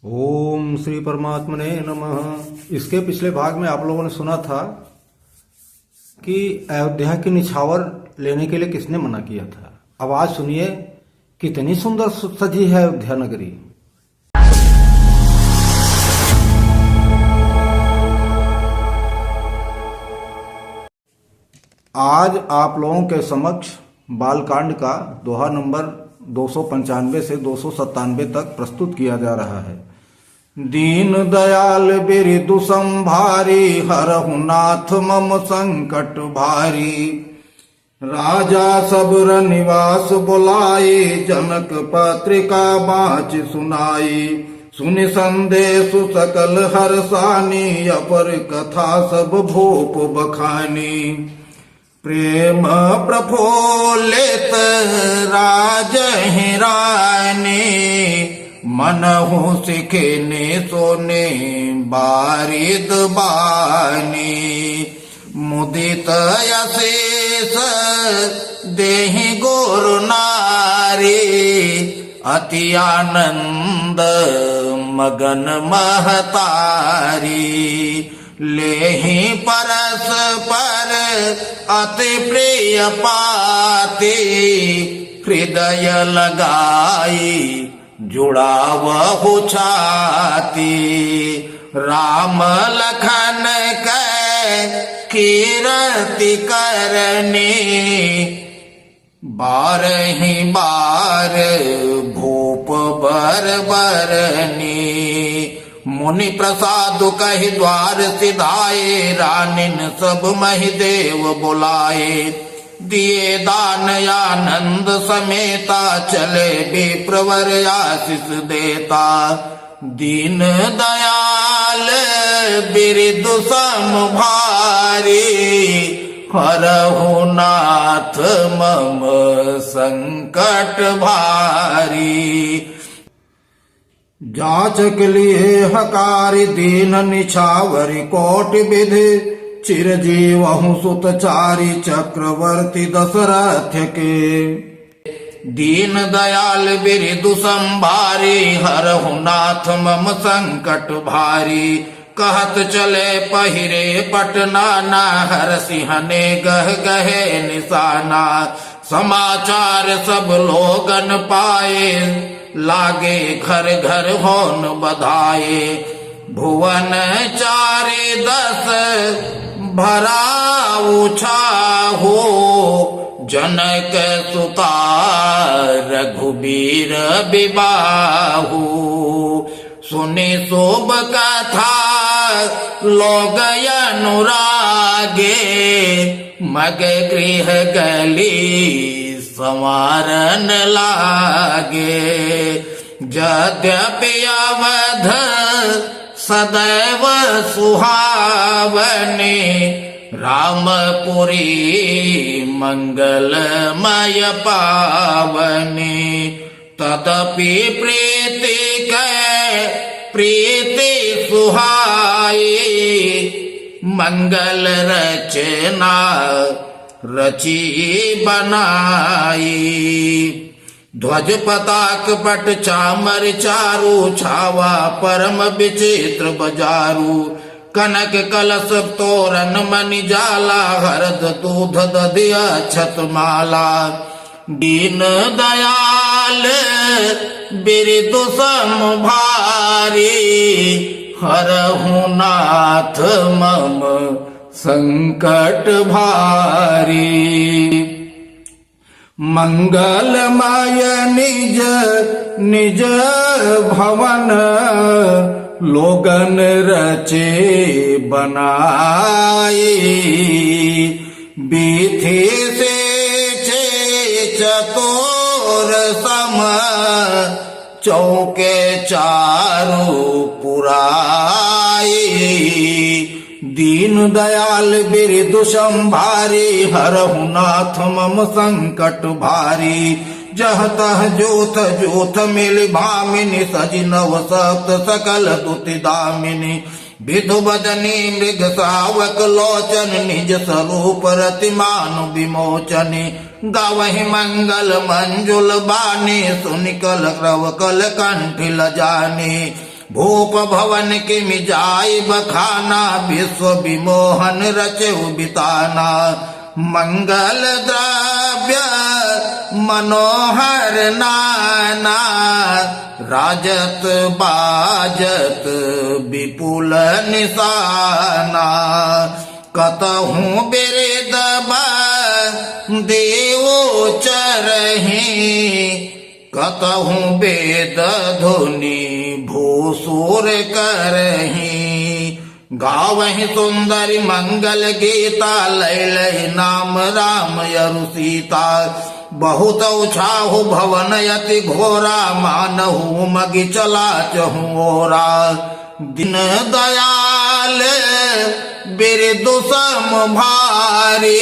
ओम श्री परमात्मने नमः। इसके पिछले भाग में आप लोगों ने सुना था कि अयोध्या की निछावर लेने के लिए किसने मना किया था। अब आज सुनिए कितनी सुंदर सजी है अयोध्या नगरी। आज आप लोगों के समक्ष बालकांड का दोहा नंबर 295 से 297 तक प्रस्तुत किया जा रहा है। दीन दयाल बिरदु संभारी, हरहु नाथ मम संकट भारी। राजा सबर निवास बुलाए, जनक पत्रिका बाँच सुनाई। सुनि संदेश सकल हर्षानी, अपर कथा सब भूप बखानी। प्रेम प्रफुल्लित राजहि रानी, मनहु सिखने सोने बारिद बानी। मुदित यशेष देहि गुरु नारी, अति आनंद मगन महतारी। लेहि परस्पर अति प्रिय पाती, हृदय लगाई जुड़ावहु छाती। राम लखन कै कीरति करनी, बारहि बार भूप बरबरनी। मुनि प्रसाद कहि द्वार सिधाए, रानिन सब महि देव बुलाए। दिए दान आनंद समेता, चले विप्रवर आशीष देता। दीन दयाल बिरदु समभारी, हरहु नाथ मम संकट भारी। जाचक लिए हकारी, दीन निछावरी कोटि विधि। चिरजीवहु सुतचारी, चक्रवर्ती दशरथ के। दीन दयाल बिरदु संभारी, हरहु नाथ मम संकट भारी। कहत चले पहिरे पटनाना, हर सिंहने गह गहे निशाना। समाचार सब लोगन पाए, लागे घर घर होन बधाए। भुवन चारि दस भरा उछाहो, जनक सुता रघुबीर विबाहु। सुनि शोभ कथा लोग अनुरागे, मग गृह गली संवारन लागे। यद्यपि अवध सदैव सुहावनी, रामपुरी मंगलमय पावनी। तदपि प्रीति कै प्रीति सुहाई, मंगल रचना रची बनाई। ध्वज पताक पट चामर चारु, छावा परम विचित्र बजारू। कनक कलश तोरण मणि जाला, हरद दूध दधि अक्षत माला। दीन दयाल बिरदु समभारी, हरहु नाथ मम संकट भारी। मंगलमय निज निज भवन, लोगन रचे बनाए। बीथी से चतुर सम, चौके चारु पुराई। दीन दयाल बिरदु संभारी, हरहु नाथ मम संकट भारी। जह तह जोथ जोथ मिल भामिनी, सजी नव सप्त सकल दुति दामिनी। विधु बदनी मृग सावक लोचन, निज स्वरूप रतिमान विमोचनी। गावहि मंगल मंजुल बानी, सुनिकल क्रव कल कंठ लजानी। भूप भवन के मिजाई बखाना, विश्व विमोहन रचहु बिताना। मंगल द्रव्य मनोहर नाना, राजत बाजत विपुल निशाना। कतहु बिरद देवो चरहि, कतहु वेद धुनि भूसुर करहि। गावहि सुंदरी मंगल गीता, लैलहि नाम राम यरु सीता। बहुत उछाहु भवन यति घोरा, मानहु मगि चला चहु ओरा। दिन दयाल बिरदु सम भारी,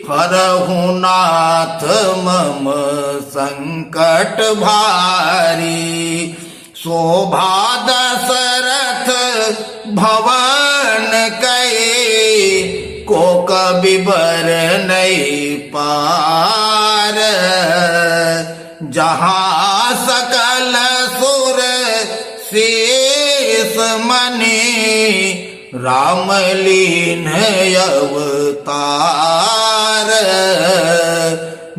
हरहु नाथ मम संकट भारी। शोभा दशरथ भवन कई, को कबिबर नहीं पार। जहाँ सकल सुर शेष मनि, राम लीन अवतार।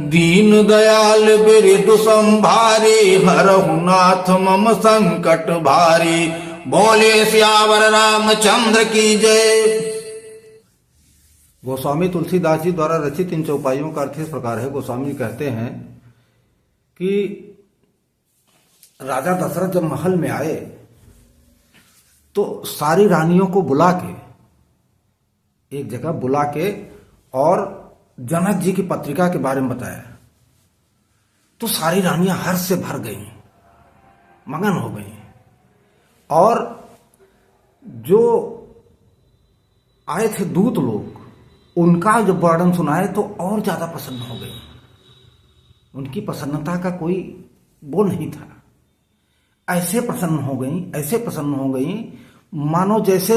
दीन दयाल बिरदु संभारी, हरहु नाथ मम संकट भारी। बोले सियावर रामचंद्र की जय। गोस्वामी तुलसीदास जी द्वारा रचित इन चौपाइयों का अर्थ इस प्रकार है। गोस्वामी कहते हैं कि राजा दशरथ जब महल में आए तो सारी रानियों को बुला के, एक जगह बुला के, और जनक जी की पत्रिका के बारे में बताया। तो सारी रानियां हर्ष से भर गईं, मगन हो गईं, और जो आए थे दूत लोग, उनका जब वर्णन सुनाए तो और ज्यादा प्रसन्न हो गई। उनकी प्रसन्नता का कोई वो नहीं था। ऐसे प्रसन्न हो गई, ऐसे प्रसन्न हो गई, मानो जैसे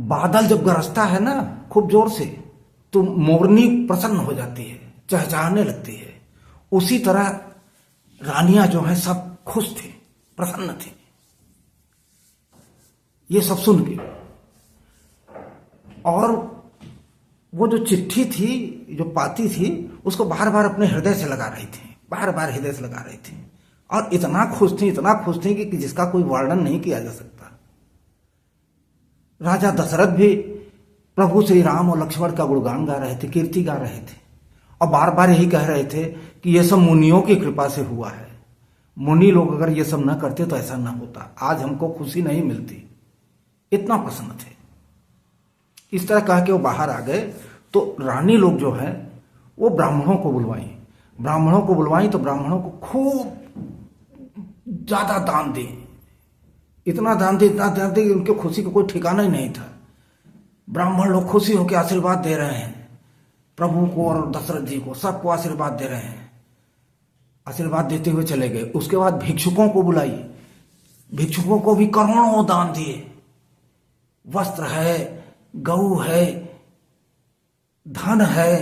बादल जब गरजता है ना खूब जोर से, तो मोरनी प्रसन्न हो जाती है, चहचहाने लगती है। उसी तरह रानियां जो हैं सब खुश थी, प्रसन्न थी। ये सब सुन के, और वो जो चिट्ठी थी, जो पाती थी, उसको बार बार अपने हृदय से लगा रही थी, बार बार हृदय से लगा रही थी। और इतना खुश थी, इतना खुश थी कि जिसका कोई वर्णन नहीं किया जा सकता। राजा दशरथ भी प्रभु श्री राम और लक्ष्मण का गुणगान गा रहे थे, कीर्ति गा रहे थे, और बार बार यही कह रहे थे कि यह सब मुनियों की कृपा से हुआ है। मुनि लोग अगर ये सब न करते तो ऐसा न होता, आज हमको खुशी नहीं मिलती। इतना प्रसन्न थे। इस तरह कह के वो बाहर आ गए। तो रानी लोग जो है वो ब्राह्मणों को बुलवाई। ब्राह्मणों को बुलवाई तो ब्राह्मणों को खूब ज्यादा दान दिए, इतना दान दिए, इतना दान दिए कि उनकी खुशी का कोई ठिकाना ही नहीं था। ब्राह्मण लोग खुशी होकर आशीर्वाद दे रहे हैं प्रभु को और दशरथ जी को, सबको आशीर्वाद दे रहे हैं। आशीर्वाद देते हुए चले गए। उसके बाद भिक्षुकों को बुलाई, भिक्षुकों को भी करोड़ों दान दिए। वस्त्र है, गऊ है, धन है,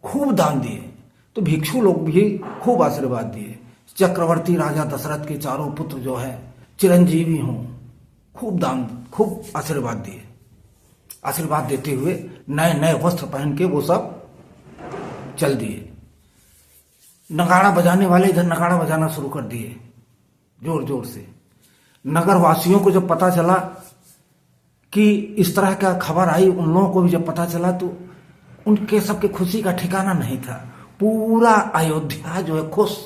खूब दान दिए। तो भिक्षु लोग भी खूब आशीर्वाद दिए। चक्रवर्ती राजा दशरथ के चारों पुत्र जो है चिरंजीवी हों, खूब दान, खूब आशीर्वाद दिए। आशीर्वाद देते हुए नए नए वस्त्र पहन के वो सब चल दिए। नगाड़ा बजाने वाले इधर नगाड़ा बजाना शुरू कर दिए जोर जोर से। नगर वासियों को जब पता चला कि इस तरह का खबर आई, उन लोगों को भी जब पता चला, तो उनके सबके खुशी का ठिकाना नहीं था। पूरा अयोध्या जो है खुश,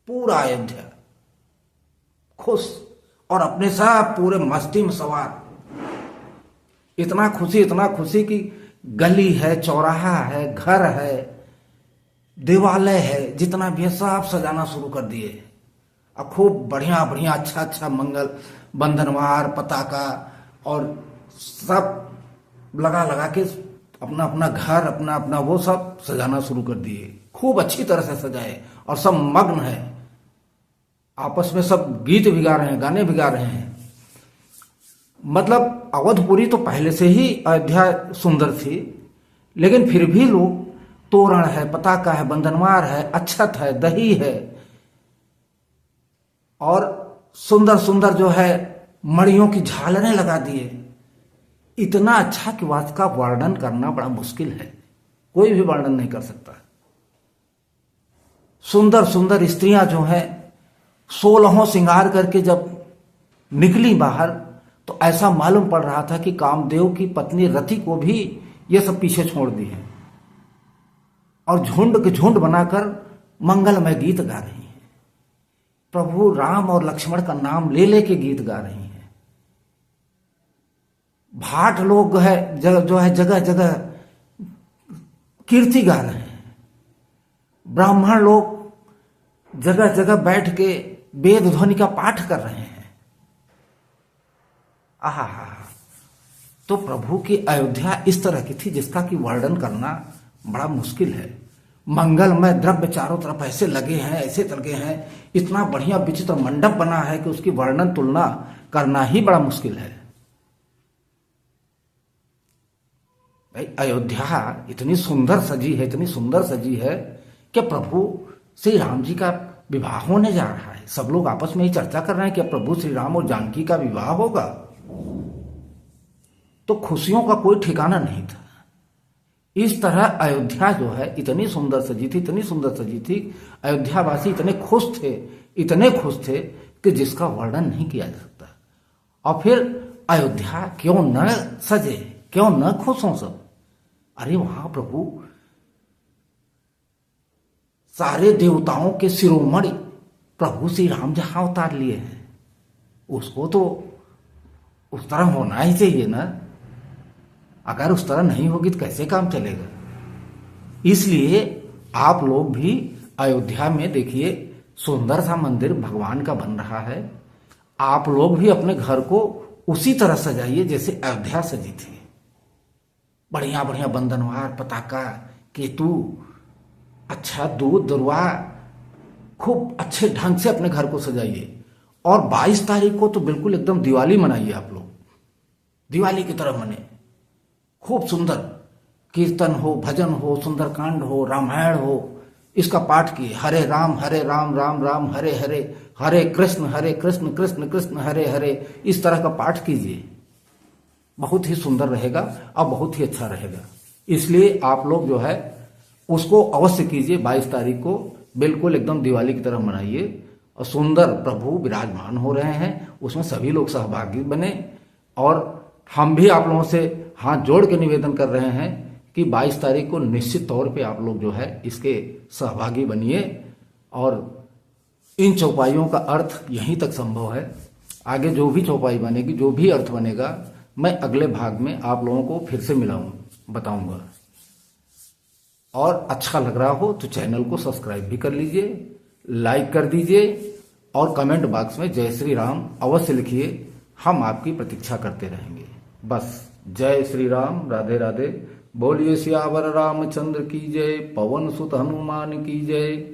पूरा अयोध्या खुश, और अपने साथ पूरे मस्ती में सवार। इतना खुशी कि गली है, चौराहा है, घर है, देवालय है, जितना भी है सब सजाना शुरू कर दिए। अब खूब बढ़िया बढ़िया अच्छा अच्छा मंगल बंधनवार, पताका और सब लगा लगा के अपना अपना घर, अपना अपना वो सब सजाना शुरू कर दिए। खूब अच्छी तरह से सजाए और सब मग्न है, आपस में सब गीत भी गा रहे हैं, गाने भी गा रहे हैं। मतलब अवधपुरी तो पहले से ही अयोध्या सुंदर थी, लेकिन फिर भी लोग तोरण है, पताका है, बंधनवार है, अक्षत है, दही है, और सुंदर सुंदर जो है मणियों की झालरें लगा दिए। इतना अच्छा कि उसका वर्णन करना बड़ा मुश्किल है, कोई भी वर्णन नहीं कर सकता। सुंदर सुंदर स्त्रियां जो है 16 श्रृंगार करके जब निकली बाहर, तो ऐसा मालूम पड़ रहा था कि कामदेव की पत्नी रति को भी ये सब पीछे छोड़ दी है, और झुंड के झुंड बनाकर मंगलमय गीत गा रही हैं। प्रभु राम और लक्ष्मण का नाम ले लेके गीत गा रही हैं। भाट लोग जगह जगह कीर्ति गा रहे हैं। ब्राह्मण लोग जगह जगह बैठ के वेद ध्वनि का पाठ कर रहे हैं। आहा, तो प्रभु की अयोध्या इस तरह की थी जिसका कि वर्णन करना बड़ा मुश्किल है। मंगलमय द्रव्य चारों तरफ ऐसे लगे हैं, ऐसे लगे हैं, इतना बढ़िया विचित्र मंडप बना है कि उसकी वर्णन तुलना करना ही बड़ा मुश्किल है। भाई अयोध्या इतनी सुंदर सजी है, इतनी सुंदर सजी है कि प्रभु श्री राम जी का विवाह होने जा रहा है। सब लोग आपस में ही चर्चा कर रहे हैं कि प्रभु श्री राम और जानकी का विवाह होगा। तो खुशियों का कोई ठिकाना नहीं था। इस तरह अयोध्या जो है इतनी सुंदर सजी थी, इतनी सुंदर सजी थी, अयोध्यावासी इतने खुश थे कि जिसका वर्णन नहीं किया जा सकता। और फिर अयोध्या क्यों न सजे, क्यों न खुश हो सब। अरे वहां प्रभु सारे देवताओं के शिरोमणि प्रभु श्री राम जहां उतार लिए हैं, उसको तो उस तरह होना ही चाहिए ना। अगर उस तरह नहीं होगी तो कैसे काम चलेगा। इसलिए आप लोग भी अयोध्या में देखिए सुंदर सा मंदिर भगवान का बन रहा है। आप लोग भी अपने घर को उसी तरह सजाइए जैसे अयोध्या सजी थी। बढ़िया बढ़िया बंधनवार, पताका, केतु, अच्छा दूध दरुआ, खूब अच्छे ढंग से अपने घर को सजाइए। और 22 तारीख को तो बिल्कुल एकदम दिवाली मनाइए। आप लोग दिवाली की तरह मने, खूब सुंदर कीर्तन हो, भजन हो, सुंदरकांड हो, रामायण हो, इसका पाठ किए। हरे राम राम राम हरे हरे, हरे कृष्ण कृष्ण कृष्ण हरे हरे, इस तरह का पाठ कीजिए। बहुत ही सुंदर रहेगा और बहुत ही अच्छा रहेगा। इसलिए आप लोग जो है उसको अवश्य कीजिए। 22 तारीख को बिल्कुल एकदम दिवाली की तरह मनाइए। और सुंदर प्रभु विराजमान हो रहे हैं, उसमें सभी लोग सहभागी बने। और हम भी आप लोगों से हाथ जोड़ के निवेदन कर रहे हैं कि 22 तारीख को निश्चित तौर पे आप लोग जो है इसके सहभागी बनिए। और इन चौपाइयों का अर्थ यहीं तक संभव है। आगे जो भी चौपाई बनेगी, जो भी अर्थ बनेगा, मैं अगले भाग में आप लोगों को फिर से बताऊंगा। और अच्छा लग रहा हो तो चैनल को सब्सक्राइब भी कर लीजिए, लाइक कर दीजिए और कमेंट बॉक्स में जय श्री राम अवश्य लिखिए। हम आपकी प्रतीक्षा करते रहेंगे। बस जय श्री राम, राधे राधे। बोलिए सियावर रामचंद्र की जय, पवन सुत हनुमान की जय।